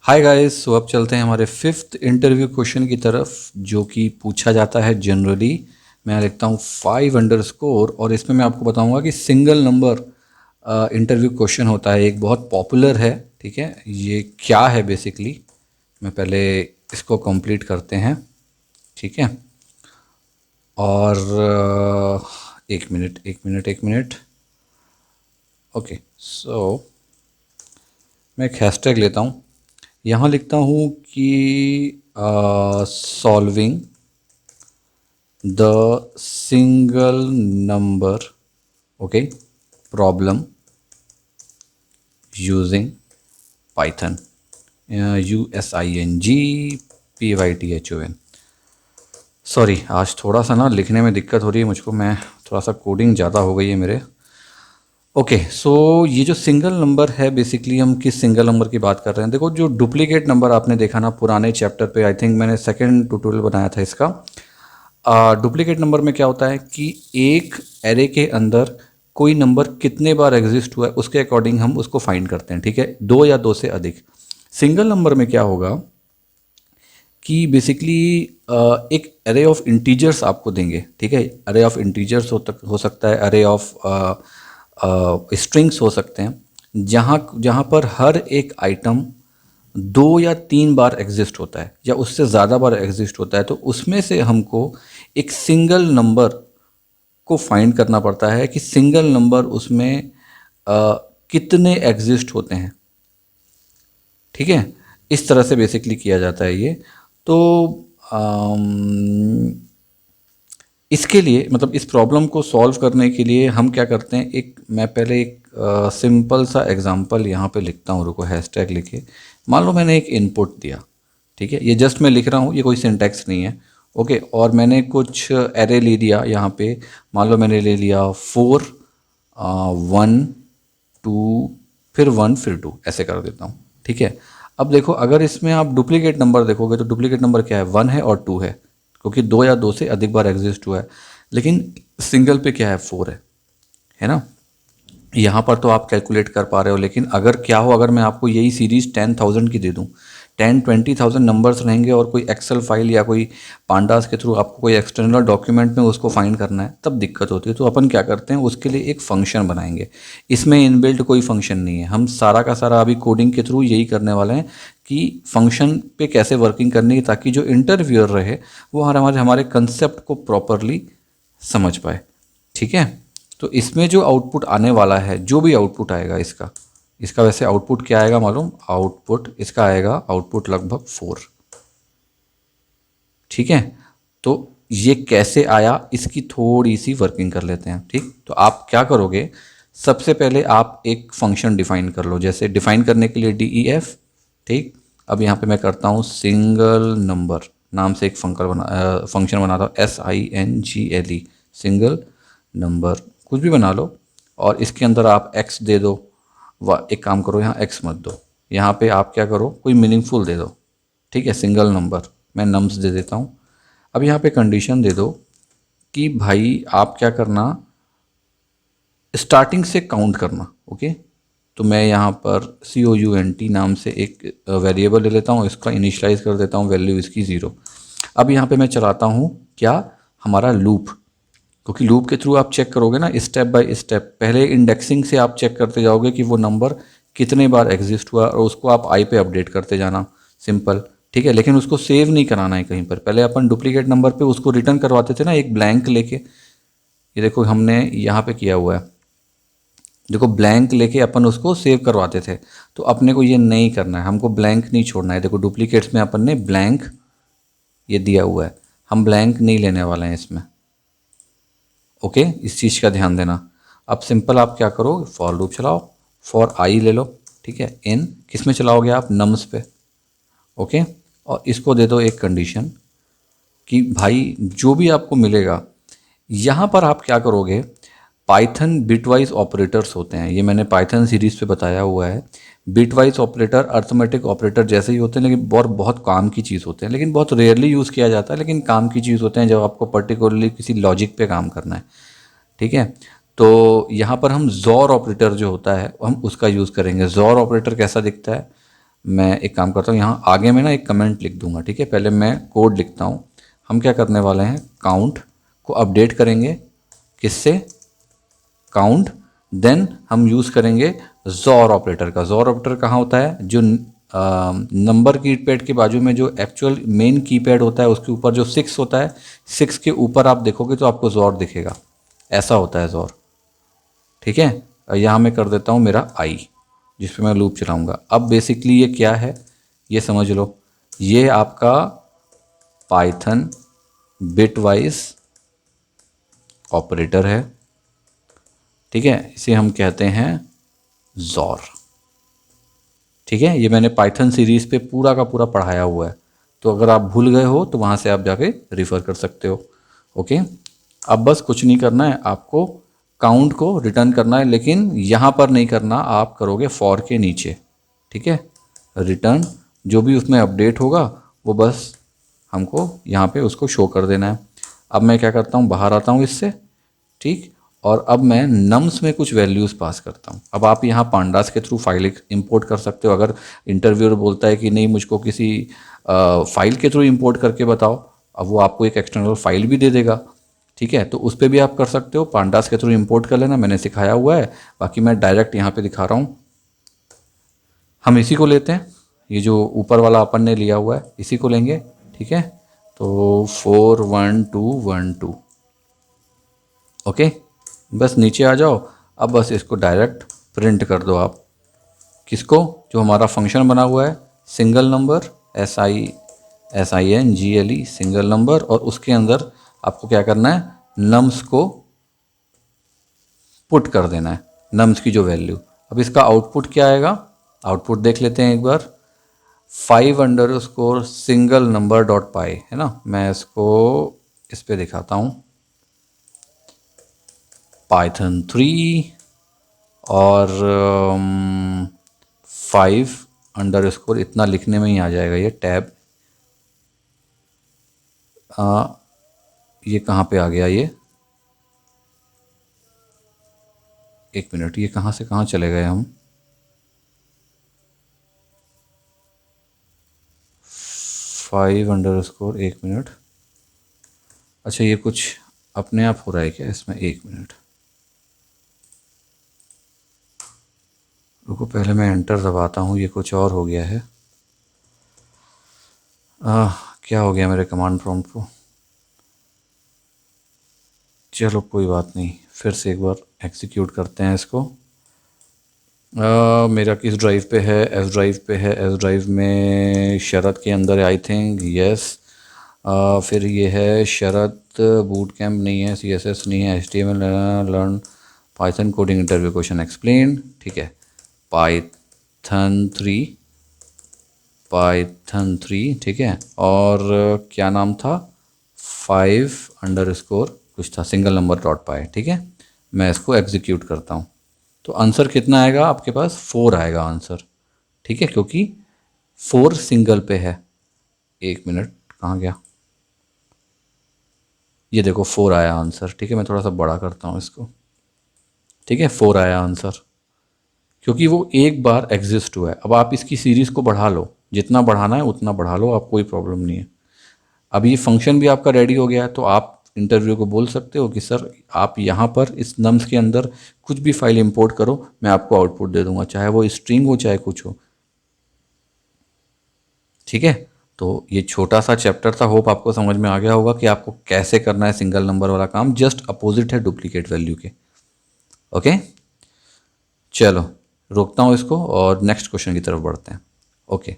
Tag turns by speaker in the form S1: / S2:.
S1: Hi guys, सो अब चलते हैं हमारे फिफ्थ इंटरव्यू क्वेश्चन की तरफ जो कि पूछा जाता है जनरली। मैं लिखता हूँ 5 अंडरस्कोर और इसमें मैं आपको बताऊंगा कि सिंगल नंबर इंटरव्यू क्वेश्चन होता है, एक बहुत पॉपुलर है। ठीक है, ये क्या है बेसिकली, मैं पहले इसको कंप्लीट करते हैं। ठीक है, और एक मिनट एक मिनट एक मिनट। ओके, सो मैं एक हैशटैग लेता हूँ, यहाँ लिखता हूँ कि solving the single number okay problem using Python, USING PYTHON। Sorry, आज थोड़ा सा ना लिखने में दिक्कत हो रही है मुझको, मैं थोड़ा सा कोडिंग ज़्यादा हो गई है मेरे। ओके, सो ये जो सिंगल नंबर है, बेसिकली हम किस सिंगल नंबर की बात कर रहे हैं। देखो, जो डुप्लीकेट नंबर आपने देखा ना पुराने चैप्टर पे, आई थिंक मैंने सेकंड ट्यूटोरियल बनाया था इसका। डुप्लीकेट नंबर में क्या होता है कि एक एरे के अंदर कोई नंबर कितने बार एग्जिस्ट हुआ है उसके अकॉर्डिंग हम उसको फाइंड करते हैं। ठीक है, दो या दो से अधिक। सिंगल नंबर में क्या होगा कि बेसिकली एक अरे ऑफ इंटीजर्स आपको देंगे। ठीक है, अरे ऑफ इंटीजर्स हो सकता है, अरे ऑफ स्ट्रिंग्स हो सकते हैं, जहाँ जहाँ पर हर एक आइटम दो या तीन बार एग्जिस्ट होता है या उससे ज़्यादा बार एग्जिस्ट होता है, तो उसमें से हमको एक सिंगल नंबर को फाइंड करना पड़ता है कि सिंगल नंबर उसमें कितने एग्जिस्ट होते हैं। ठीक है, इस तरह से बेसिकली किया जाता है ये। तो इसके लिए मतलब इस प्रॉब्लम को सॉल्व करने के लिए हम क्या करते हैं, मैं पहले एक सिंपल सा एग्जांपल यहाँ पे लिखता हूँ। रुको, हैशटैग लिखे। मान लो मैंने एक इनपुट दिया। ठीक है, ये जस्ट मैं लिख रहा हूँ, ये कोई सिंटैक्स नहीं है। ओके, और मैंने कुछ एरे ले लिया यहाँ पे। मान लो मैंने ले लिया 4, 1, 2, फिर 1, फिर 2, ऐसे कर देता हूँ। ठीक है, अब देखो, अगर इसमें आप डुप्लीकेट नंबर देखोगे तो डुप्लीकेट नंबर क्या है, 1 है और 2 है, क्योंकि दो या दो से अधिक बार एग्जिस्ट हुआ है। लेकिन सिंगल पे क्या है, 4 है ना। यहाँ पर तो आप कैलकुलेट कर पा रहे हो, लेकिन अगर क्या हो, अगर मैं आपको यही सीरीज 10,000 की दे दूँ, 10-20,000 नंबर्स रहेंगे और कोई एक्सेल फाइल या कोई पांडास के थ्रू आपको कोई एक्सटर्नल डॉक्यूमेंट में उसको फाइंड करना है, तब दिक्कत होती है। तो अपन क्या करते हैं, उसके लिए एक फंक्शन बनाएंगे। इसमें इनबिल्ट कोई फंक्शन नहीं है, हम सारा का सारा अभी कोडिंग के थ्रू यही करने वाले हैं कि फंक्शन पे कैसे वर्किंग करनी है, ताकि जो इंटरव्यूअर रहे वो हमारे हमारे कंसेप्ट को प्रॉपरली समझ पाए। ठीक है, तो इसमें जो आउटपुट आने वाला है, जो भी आउटपुट आएगा इसका इसका वैसे आउटपुट क्या आएगा मालूम, आउटपुट इसका आएगा आउटपुट लगभग 4। ठीक है, तो ये कैसे आया इसकी थोड़ी सी वर्किंग कर लेते हैं। ठीक, तो आप क्या करोगे, सबसे पहले आप एक फंक्शन डिफाइन कर लो, जैसे डिफाइन करने के लिए DEF। ठीक, अब यहाँ पे मैं करता हूँ सिंगल नंबर नाम से एक फंक्शन बनाता हूँ, SINGLE, सिंगल नंबर, कुछ भी बना लो। और इसके अंदर आप x दे दो। एक काम करो, यहाँ x मत दो, यहाँ पे आप क्या करो, कोई मीनिंगफुल दे दो। ठीक है, सिंगल नंबर, मैं नम्स दे देता हूँ। अब यहाँ पे कंडीशन दे दो कि भाई आप क्या करना, स्टार्टिंग से काउंट करना। ओके, तो मैं यहाँ पर COUNT नाम से एक वेरिएबल ले लेता हूँ, इसका इनिशलाइज कर देता हूँ, वैल्यू इसकी 0। अब यहाँ पे मैं चलाता हूँ क्या, हमारा लूप, क्योंकि लूप के थ्रू आप चेक करोगे ना स्टेप बाय स्टेप। पहले इंडेक्सिंग से आप चेक करते जाओगे कि वो नंबर कितने बार एग्जिस्ट हुआ और उसको आप आई पे अपडेट करते जाना, सिंपल। ठीक है, लेकिन उसको सेव नहीं कराना है कहीं पर। पहले अपन डुप्लीकेट नंबर पे उसको रिटर्न करवाते थे ना, एक ब्लैंक लेके। ये देखो हमने यहाँ पे किया हुआ है, देखो ब्लैंक लेके अपन उसको सेव करवाते थे। तो अपने को ये नहीं करना है, हमको ब्लैंक नहीं छोड़ना है। देखो डुप्लीकेट्स में अपन ने ब्लैंक ये दिया हुआ है, हम ब्लैंक नहीं लेने वाले हैं इसमें। ओके, इस चीज़ का ध्यान देना। अब सिंपल आप क्या करो, फॉर लूप चलाओ, फॉर आई ले लो। ठीक है, इन किस में चलाओगे आप, नम्स पे। ओके, और इसको दे दो एक कंडीशन कि भाई जो भी आपको मिलेगा, यहाँ पर आप क्या करोगे, पाइथन बिटवाइज ऑपरेटर्स होते हैं, ये मैंने पाइथन सीरीज पे बताया हुआ है। बिटवाइज ऑपरेटर अर्थमेटिक ऑपरेटर जैसे ही होते हैं, लेकिन बहुत काम की चीज़ होते हैं, लेकिन बहुत रेयरली यूज़ किया जाता है, लेकिन काम की चीज़ होते हैं जब आपको पर्टिकुलरली किसी लॉजिक पे काम करना है। ठीक है, तो यहाँ पर हम जॉर ऑपरेटर जो होता है हम उसका यूज़ करेंगे। जॉर ऑपरेटर कैसा दिखता है, मैं एक काम करता हूँ, यहाँ आगे मैं ना एक कमेंट लिख दूंगा, ठीक है। पहले मैं कोड लिखता हूँ। हम क्या करने वाले हैं, काउंट को अपडेट करेंगे, किससे, काउंट, देन हम यूज़ करेंगे जॉर ऑपरेटर का। जॉर ऑपरेटर कहाँ होता है, जो नंबर कीपैड के बाजू में जो एक्चुअल मेन कीपैड होता है उसके ऊपर जो 6 होता है, 6 के ऊपर आप देखोगे तो आपको जॉर दिखेगा, ऐसा होता है जॉर, ठीक है। यहाँ मैं कर देता हूँ मेरा आई, जिस पे मैं लूप चलाऊँगा। अब बेसिकली ये क्या है ये समझ लो, ये आपका पाइथन बिटवाइज ऑपरेटर है, ठीक है। इसे हम कहते हैं जॉर, ठीक है। ये मैंने पाइथन सीरीज़ पे पूरा का पूरा पढ़ाया हुआ है, तो अगर आप भूल गए हो तो वहाँ से आप जाके रिफ़र कर सकते हो, ओके। अब बस कुछ नहीं करना है आपको, काउंट को रिटर्न करना है, लेकिन यहाँ पर नहीं करना, आप करोगे फॉर के नीचे, ठीक है। रिटर्न जो भी उसमें अपडेट होगा वो बस हमको यहाँ पे उसको शो कर देना है। अब मैं क्या करता हूँ, बाहर आता हूँ इससे, ठीक। और अब मैं नम्स में कुछ वैल्यूज़ पास करता हूँ। अब आप यहाँ पांडास के थ्रू फाइल इंपोर्ट कर सकते हो। अगर इंटरव्यूअर बोलता है कि नहीं मुझको किसी फाइल के थ्रू इंपोर्ट करके बताओ, अब वो आपको एक एक्सटर्नल फाइल भी दे देगा, ठीक है। तो उस पर भी आप कर सकते हो, पांडास के थ्रू इंपोर्ट कर लेना, मैंने सिखाया हुआ है। बाकी मैं डायरेक्ट यहाँ पे दिखा रहा हूँ। हम इसी को लेते हैं, ये जो ऊपर वाला अपन ने लिया हुआ है इसी को लेंगे, ठीक है। तो 41212, ओके। बस नीचे आ जाओ। अब बस इसको डायरेक्ट प्रिंट कर दो आप, किसको, जो हमारा फंक्शन बना हुआ है single number, SINGLE single number, और उसके अंदर आपको क्या करना है, नम्स को पुट कर देना है, नम्स की जो वैल्यू। अब इसका आउटपुट क्या आएगा, आउटपुट देख लेते हैं एक बार। 5_ सिंगल नंबर डॉट पाई, है ना। मैं इसको इस पे दिखाता हूँ, पाइथन 3 और 5_ इतना लिखने में ही आ जाएगा ये टैब। ये कहाँ पे आ गया ये, एक मिनट, ये कहाँ से कहाँ चले गए हम। 5_ एक मिनट, अच्छा ये कुछ अपने आप हो रहा है क्या इसमें, एक मिनट रुको, पहले मैं एंटर दबाता हूँ, ये कुछ और हो गया है। क्या हो गया मेरे कमांड प्रॉम्प्ट को, चलो कोई बात नहीं, फिर से एक बार एग्जीक्यूट करते हैं इसको। मेरा किस ड्राइव पे है, एस ड्राइव पे है, एस ड्राइव में शरद के अंदर आई थिंक, यस। फिर ये है शरद बूट कैम्प नहीं है, CSS नहीं है, HTML learn Python coding interview question explain, ठीक है। पाइथन 3 ठीक है। और क्या नाम था, 5_ कुछ था, सिंगल नंबर डॉट पाई, ठीक है। मैं इसको एग्जीक्यूट करता हूँ, तो आंसर कितना आएगा आपके पास, 4 आएगा आंसर, ठीक है, क्योंकि 4 सिंगल पे है। एक मिनट, कहाँ गया, ये देखो 4 आया आंसर, ठीक है। मैं थोड़ा सा बड़ा करता हूँ इसको, ठीक है। 4 आया आंसर, क्योंकि वो एक बार एग्जिस्ट हुआ है। अब आप इसकी सीरीज़ को बढ़ा लो, जितना बढ़ाना है उतना बढ़ा लो, आप कोई प्रॉब्लम नहीं है। अब ये फंक्शन भी आपका रेडी हो गया है, तो आप इंटरव्यू को बोल सकते हो कि सर आप यहाँ पर इस नम्स के अंदर कुछ भी फाइल इंपोर्ट करो, मैं आपको आउटपुट दे दूंगा, चाहे वो स्ट्रिंग हो चाहे कुछ हो, ठीक है। तो ये छोटा सा चैप्टर था, होप आपको समझ में आ गया होगा कि आपको कैसे करना है सिंगल नंबर वाला काम, जस्ट अपोजिट है डुप्लीकेट वैल्यू के, ओके। चलो रोकता हूँ इसको और नेक्स्ट क्वेश्चन की तरफ बढ़ते हैं, ओके।